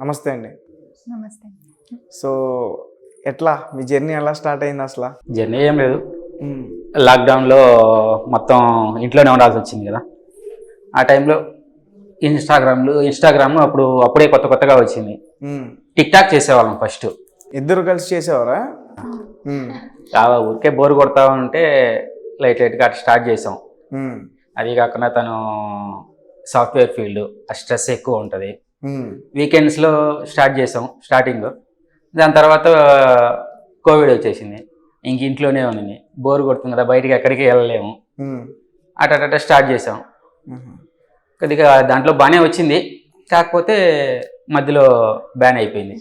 నమస్తే అండి. నమస్తే. సో ఎట్లా మీ జర్నీ ఎలా స్టార్ట్ అయింది అసలు? జర్నీ ఏం లేదు, లాక్డౌన్లో మొత్తం ఇంట్లోనే ఉండాల్సి వచ్చింది కదా. ఆ టైంలో ఇన్స్టాగ్రామ్ అప్పుడే కొత్తగా వచ్చింది. టిక్ టాక్ చేసేవాళ్ళం ఫస్ట్. ఇద్దరు కలిసి చేసేవారా? ఊరికే బోర్ కొడతా ఉంటే లైట్గా అట్లా స్టార్ట్ చేసాం. అది కాకుండా తను సాఫ్ట్వేర్ ఫీల్డ్, ఆ స్ట్రెస్ ఎక్కువ ఉంటుంది. వీకెండ్స్లో స్టార్ట్ చేసాం స్టార్టింగ్. దాని తర్వాత కోవిడ్ వచ్చేసింది, ఇంక ఇంట్లోనే ఉంది, బోర్ కొడుతుంది కదా, బయటికి ఎక్కడికి వెళ్ళలేము. అట్ట స్టార్ట్ చేసాం. కొద్దిగా దాంట్లో బాగానే వచ్చింది, కాకపోతే మధ్యలో బ్యాన్ అయిపోయింది,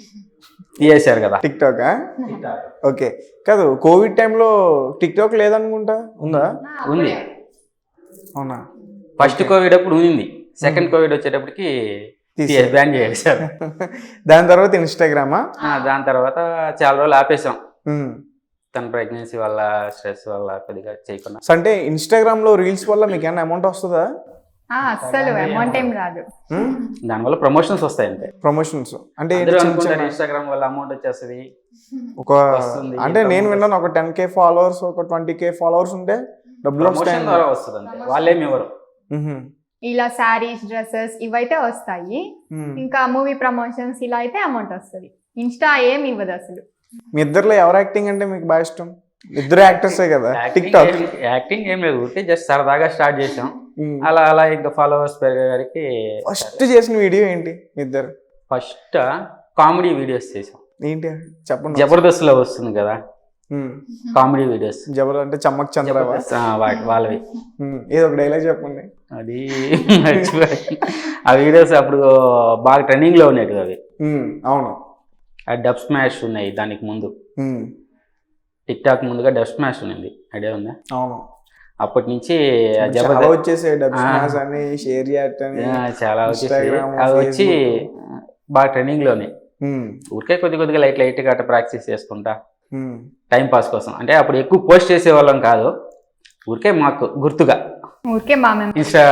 తీసేశారు కదా టిక్ టాక్. ఓకే, కాదు కోవిడ్ టైంలో టిక్ టాక్ లేదనుకుంటా, ఉందా? ఉంది. అవునా? ఫస్ట్ కోవిడ్ అప్పుడు ఉంది, సెకండ్ కోవిడ్ వచ్చేటప్పటికి బ్యాన్ చేశారు. దాని తర్వాత ఇన్స్టాగ్రామా? దాని తర్వాత చాలా రోజులు ఆపేసాం, తన ప్రెగ్నెన్సీ వల్ల, స్ట్రెస్ వల్ల కొద్దిగా చేయకుండా. అంటే ఇన్స్టాగ్రామ్ లో రీల్స్ వల్ల మీకు ఏమైనా అమౌంట్ వస్తుందా? అస్సలు అమౌంట్ ఏం రాదు. దానివల్ల ప్రమోషన్స్ వస్తాయి అంతే. ప్రమోషన్స్ అంటే ఇన్స్టాగ్రామ్ వల్ల అమౌంట్ వచ్చేస్తుంది ఒక, అంటే నేను విన్నాను ఒక 10K ఫాలోవర్స్, ఒక 20K ఫాలోవర్స్ ఉంటే డబ్బులు వస్తుంది అంతే, వాళ్ళేమి ఎవరు. ఇలా శారీస్, డ్రెస్సెస్ ఇవైతే వస్తాయి. ఇంకా మూవీ ప్రమోషన్స్ ఇలా అయితే అమౌంట్ వస్తుంది. ఇన్స్టా ఏం ఇవ్వదు అసలు. మీ ఇద్దరులో ఎవరు యాక్టింగ్ అంటే మీకు బాగా ఇష్టం? ఇద్దరు యాక్టర్సే కదా. టిక్ టాక్ యాక్టింగ్ ఏం లేదు, జస్ట్ సరదాగా స్టార్ట్ చేసాం. అలా ఇంకా ఫాలోవర్స్ పెరిగేసరికి. ఫస్ట్ చేసిన వీడియో ఏంటి మీ ఇద్దరు? ఫస్ట్ కామెడీ వీడియోస్ చేసాం. ఏంటి చెప్పండి. జబర్దస్త్ లో వస్తుంది కదా కామెడీ వీడియోస్. అంటే చమ్మక్ చంద్ర వాళ్ళవి. ఏదో ఒక డైలాగ్ చెప్పండి. అది ఆ వీడియోస్ అప్పుడు బాగా ట్రెండింగ్ లో ఉండేవి అవి. అవును, ఆ డబ్ స్మాష్ ఉన్నాయి దానికి ముందు. టిక్ టాక్ ముందుగా డబ్ స్మాష్ ఉంది, ఐడియా ఉందా? అవును, అప్పటి నుంచి చాలా అవి వచ్చి బాగా ట్రెండింగ్ లోనే. ఊరికే కొద్దిగా లైట్ గా అట్లా ప్రాక్టీస్ చేసుకుంటా టైం పాస్ కోసం. అంటే అప్పుడు ఎక్కువ పోస్ట్ చేసేవాళ్ళం కాదు, ఊరికే మాకు గుర్తుగా. ఇన్స్టా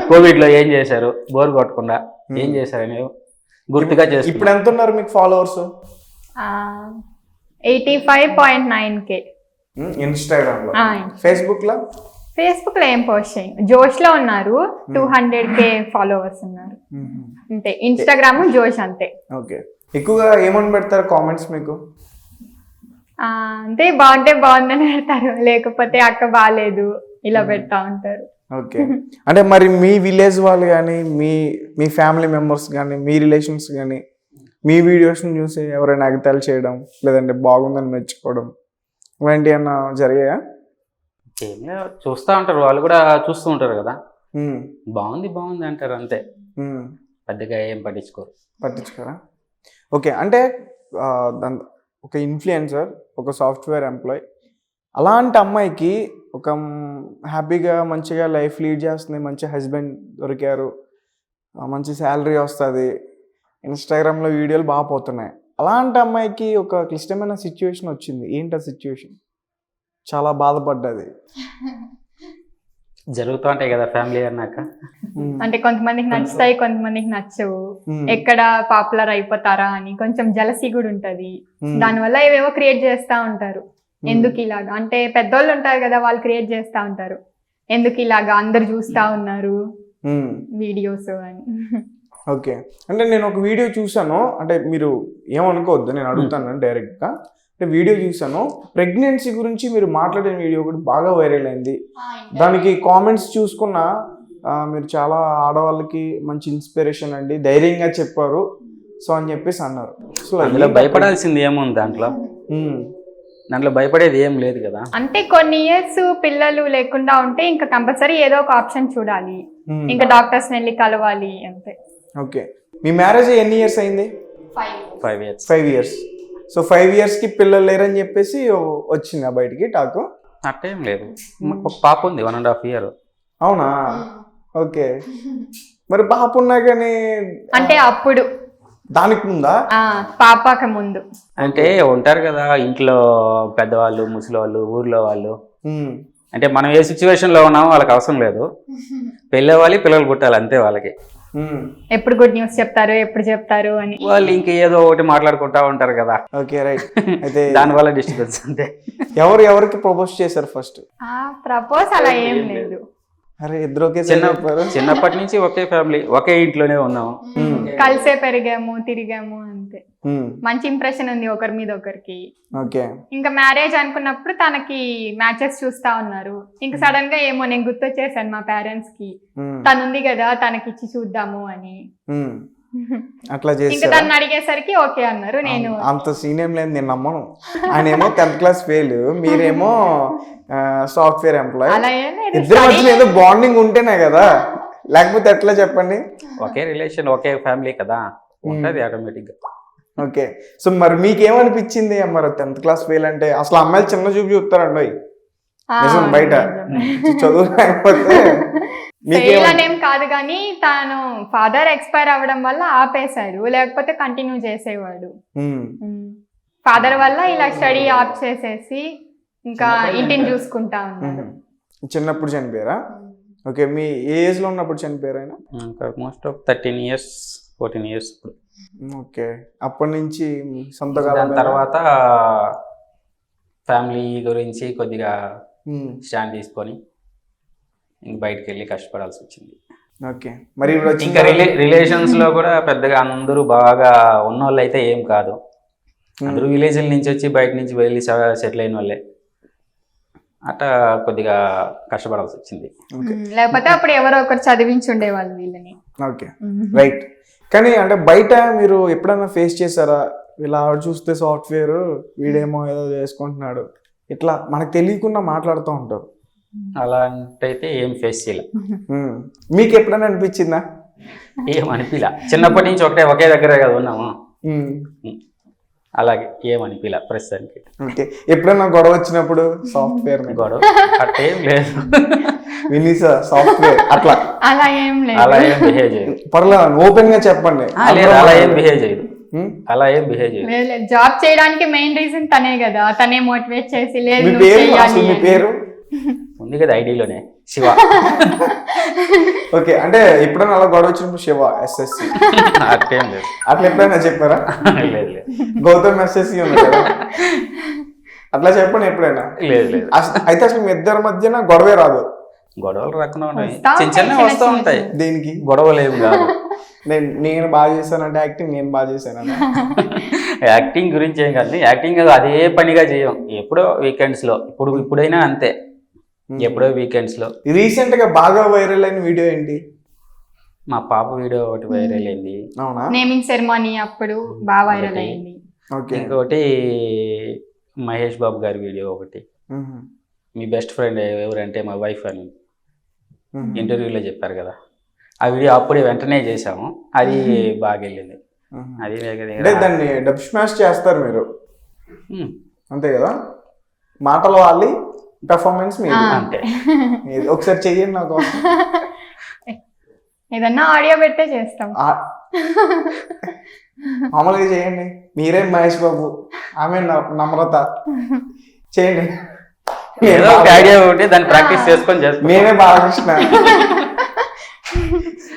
కోవిడ్ లో ఏం చేశారు, బోర్ కొట్టకుండా ఏం చేశారు అని గుర్తుగా చేస్తారు. ఇప్పుడు ఎంత ఉన్నారు మీకు ఫాలోవర్స్? 85.9K. ఇన్స్టాగ్రామ్ లో, ఫేస్బుక్ లో? ఫేస్బుక్ లో ఏం పోస్ట్ చేయండి. జోష్ లో ఉన్నారు 200K ఫాలోవర్స్ ఉన్నారు అంతే. ఇన్స్టాగ్రామ్, జోష్ అంతే. ఓకే, ఎక్కువగా ఏమని పెడతారు కామెంట్స్ మీకు? అంటే బాగుంటే బాగుందని పెడతారు, లేకపోతే అక్క బాగాలేదు ఇలా పెడతా ఉంటారు. ఓకే, అంటే మరి మీ విలేజ్ వాళ్ళు కానీ, మీ ఫ్యామిలీ మెంబర్స్ కానీ, మీ రిలేషన్స్ కానీ మీ వీడియోస్ని చూసి ఎవరైనా ఎగతాళి చేయడం, లేదంటే బాగుందని మెచ్చుకోవడం ఇలాంటి ఏమన్నా జరిగాయా? చూస్తూ ఉంటారు, వాళ్ళు కూడా చూస్తూ ఉంటారు కదా, బాగుంది అంటారు అంతే, పెద్దగా ఏం పట్టించుకోరా? ఓకే, అంటే ఒక ఇన్ఫ్లుయెన్సర్, ఒక సాఫ్ట్వేర్ ఎంప్లాయ్, అలాంటి అమ్మాయికి ఒక హ్యాపీగా మంచిగా లైఫ్ లీడ్ చేస్తుంది, మంచి హస్బెండ్ దొరికారు, మంచి శాలరీ వస్తుంది, ఇన్స్టాగ్రామ్లో వీడియోలు బాగా పోతున్నాయి, అలాంటి అమ్మాయికి ఒక క్లిష్టమైన సిచ్యువేషన్ వచ్చింది. ఏంటి ఆ సిచ్యువేషన్? చాలా బాధపడ్డది. జరుగుతూ ఉంటాయి కదా ఫ్యామిలీ అన్నాక. అంటే కొంతమందికి నచ్చుతాయి, కొంతమందికి నచ్చవు. ఎక్కడ పాపులర్ అయిపోతారా అని కొంచెం జలసీ కూడా ఉంటది. దానివల్ల ఏవేవో క్రియేట్ చేస్తా ఉంటారు. ఎందుకు ఇలాగా అంటే పెద్దోళ్ళు ఉంటారు కదా, వాళ్ళు క్రియేట్ చేస్తా ఉంటారు, ఎందుకు ఇలాగా అందరు చూస్తా ఉన్నారు వీడియోస్ అని. ఓకే, అంటే నేను ఒక వీడియో చూసాను, అంటే మీరు ఏమనుకోవద్దు, నేను అడుగుతాను డైరెక్ట్గా. అంటే వీడియో చూసాను, ప్రెగ్నెన్సీ గురించి మీరు మాట్లాడిన వీడియో ఒకటి బాగా వైరల్ అయింది. దానికి కామెంట్స్ చూసుకున్నా మీరు చాలా ఆడవాళ్ళకి మంచి ఇన్స్పిరేషన్ అండి, ధైర్యంగా చెప్పారు సో అని చెప్పేసి అన్నారు. సో అందులో భయపడాల్సింది ఏముంది? దాంట్లో భయపడేది ఏం లేదు కదా. అంటే కొన్ని ఇయర్స్ పిల్లలు లేకుండా ఉంటే ఇంకా కంపల్సరీ ఏదో ఒక ఆప్షన్ చూడాలి, ఇంకా డాక్టర్స్ వెళ్ళి కలవాలి అంతే. ఓకే, మీ మ్యారేజ్ ఎన్ని ఇయర్స్ అయింది? 5 ఇయర్స్. సో 5 ఇయర్స్కి పిల్లలు లేరని చెప్పేసి వచ్చిందా బయటికి టాక్? అట్టేం లేదు, ఒక పాప ఉంది 1.5 years. అవునా? ఓకే, మరి పాప ఉన్నా కానీ అంటే అప్పుడు దానికి ముందా? పాపకి ముందు. అంటే ఉంటారు కదా ఇంట్లో పెద్దవాళ్ళు, ముసలి వాళ్ళు, ఊర్లో వాళ్ళు. అంటే మనం ఏ సిచ్యువేషన్ లో ఉన్నామో వాళ్ళకి అవసరం లేదు, పెళ్ళి అవ్వాలి, పిల్లలు పుట్టాలి అంతే వాళ్ళకి. ఎప్పుడు గుడ్ న్యూస్ చెప్తారు ఎప్పుడు చెప్తారు అని. వాళ్ళు ఇంక ఏదో ఒకటి మాట్లాడుకుంటా ఉంటారు కదా, ఓకే రైట్. అయితే దానివల్ల డిస్టర్బెన్స్ అంతే. ఎవరికి ప్రపోజ్ చేశారు ఫస్ట్? ప్రపోజ్ అలా ఏం లేదు. అరే ఇద్దరు ఒకే చెప్పారు. చిన్నప్పటి నుంచి ఒకే ఫ్యామిలీ, ఒకే ఇంట్లోనే ఉన్నాము, కలిసే పెరిగాము తిరిగాము అంతే. మంచి ఇంప్రెషన్ ఉంది ఒకరి మీద ఒకరికి. ఓకే. ఇంకా మ్యారేజ్ అనుకున్నప్పుడు తనకి మ్యాచెస్ చూస్తా ఉన్నారు. ఇంకా సడన్ గా ఏమో నేను గుర్తొచ్చేసాను మా పేరెంట్స్ కి, తను ఉంది కదా తనకి ఇచ్చి చూద్దాము అని. అట్లా ఇంకా చేసి తను అడిగేసరికి ఓకే అన్నారు. నేను అంత సీన్ ఏం లేదు, నేను నమ్మను. ఆయన ఏమో 10th క్లాస్ ఫెయిల్, మీరేమో సాఫ్ట్వేర్ ఎంప్లాయ్. అలా ఏం లేదు. ఇద్దరి మధ్యలో ఏదో బాండింగ్ ఉంటేనే కదా, లేకపోతే ఎట్లా చెప్పండి? ఒకే రిలేషన్ ఒకే ఫ్యామిలీ కదా, ఉంటది ఆటోమేటిక్ గా. ఓకే. సో మరి మీకేమనిపించింది మరి 10th క్లాస్ ఫెయిల్ అంటే? అసలు అమ్మాయిలు చిన్న చూపు చూస్తారండి నిజం బయట, చదువు లేకపోతే. ఫెయిల్ అనేం కాదు కానీ తను ఫాదర్ ఎక్స్పైర్ అవ్వడం వల్ల ఆపేశాడు, లేకపోతే కంటిన్యూ చేసేవాడు. ఫాదర్ వల్ల ఇలా స్టడీ ఆఫ్ చేసేసి ఇంకా ఇంటిని చూసుకుంటా ఉన్నాడు. చిన్నప్పుడు చనిపోయారా? ఓకే. మీ ఏ ఏజ్ లో ఉన్నప్పుడు చనిపోయారు ఆయన? ఆల్మోస్ట్ 13 years 14 years ఇప్పుడు. ఓకే. అప్పటి నుంచి సొంతగా దాని తర్వాత ఫ్యామిలీ గురించి కొద్దిగా స్టాండ్ తీసుకొని ఇంక బయటకు వెళ్ళి కష్టపడాల్సి వచ్చింది. ఓకే. మరి ఇప్పుడు ఇంకా రిలేషన్స్ లో కూడా పెద్దగా అందరూ బాగా ఉన్నోళ్ళు అయితే ఏం కాదు, అందరూ విలేజ్ల నుంచి వచ్చి బయట నుంచి వెళ్ళి సెటిల్ అయిన వాళ్ళే, అట్లా కొద్దిగా కష్టపడాల్సి వచ్చింది. లేకపోతే అప్పుడు ఎవరో ఒకరు చదివించి ఉండేవాళ్ళు వీళ్ళని. Okay right. కానీ అంటే బయట మీరు ఎప్పుడైనా ఫేస్ చేశారా, ఇలా ఆవిడ చూస్తే సాఫ్ట్వేర్, వీడేమో ఏదో చేసుకుంటున్నాడు, ఇట్లా మనకు తెలియకుండా మాట్లాడుతూ ఉంటారు? అలాంటైతే ఏం ఫేస్ చేయలే. మీకు ఎప్పుడైనా అనిపించిందా? ఏం అనిపిలా, చిన్నప్పటి నుంచి ఒకే దగ్గరే కదా ఉన్నాము, అలాగే ఏం అనిపిలా ప్రస్తుతానికి. ఓకే. ఎప్పుడైనా గొడవ వచ్చినప్పుడు సాఫ్ట్వేర్ గొడవ అట్టేం లేదు, వినీసా సాఫ్ట్వేర్ అట్లా అలా ఏం లేదు, అలా ఏం బిహేవ్ చేయదు. పర్లేదు ఓపెన్ గా చెప్పండి. లేదు అలా ఏం బిహేవ్ చేయదు, అలా ఏం బిహేవ్ చేయదు. జాబ్ చేయడానికి మెయిన్ రీజన్ తనే కదా, తనే మోటివేట్ చేసి లేదు మీ పేరు ఉంది కదా ఐడిలోనే, శివ. ఓకే. అంటే ఎప్పుడైనా అలా గొడవ వచ్చినప్పుడు శివ SSC అట్టేం లేదు. అట్లా ఎప్పుడైనా చెప్పారా? లేదు లేదు. గౌతమ్ SSC ఉంది కదా, అట్లా చెప్పండి ఎప్పుడైనా? లేదు లేదు. అయితే అసలు మీ ఇద్దరి మధ్యన గొడవే రాదు? గొడవలు రాకుండా ఉంటాయి, చిన్న చిన్న వస్తూ ఉంటాయి. దేనికి గొడవలు ఏం కాదు. నేను బాగా చేశానంటే యాక్టింగ్, నేను బాగా చేశానంటే యాక్టింగ్ గురించి ఏం కాదు, యాక్టింగ్ అదే పనిగా చేయం, ఎప్పుడో వీకెండ్స్ లో, ఇప్పుడైనా అంతే, ఎప్పుడో వీకెండ్స్ లో. రీసెంట్ గా బాగా వైరల్ అయిన వీడియో ఏంటి? మా పాప వీడియో ఒకటి వైరల్ అయింది. అవునా? నేమింగ్ సెరమనీ అప్పుడు బాగా వైరల్ అయింది. ఇంకొకటి మహేష్ బాబు గారి వీడియో ఒకటి, మీ బెస్ట్ ఫ్రెండ్ ఎవరంటే మా వైఫ్ అని ఇంటర్వ్యూలో చెప్పారు కదా, ఆ వీడియో అప్పుడే వెంటనే చేసాము, అది బాగా వెళ్ళింది. అది దాన్ని డబ్ స్మాష్ చేస్తారు మీరు అంతే కదా, మాటలు వాళ్ళి పెర్ఫార్మెన్స్ మీరు అంతే. ఒకసారి చెయ్యండి నాకు, ఏదన్నా ఆడియో పెడితే చేస్తాం, మామూలుగా చేయండి. మీరే మహేష్ బాబు, ఆమె నమ్రత, చేయండి. ఐడియా ఉంటే దాన్ని ప్రాక్టీస్ చేసుకొని చేస్తాం. నేనే బాలకృష్ణ.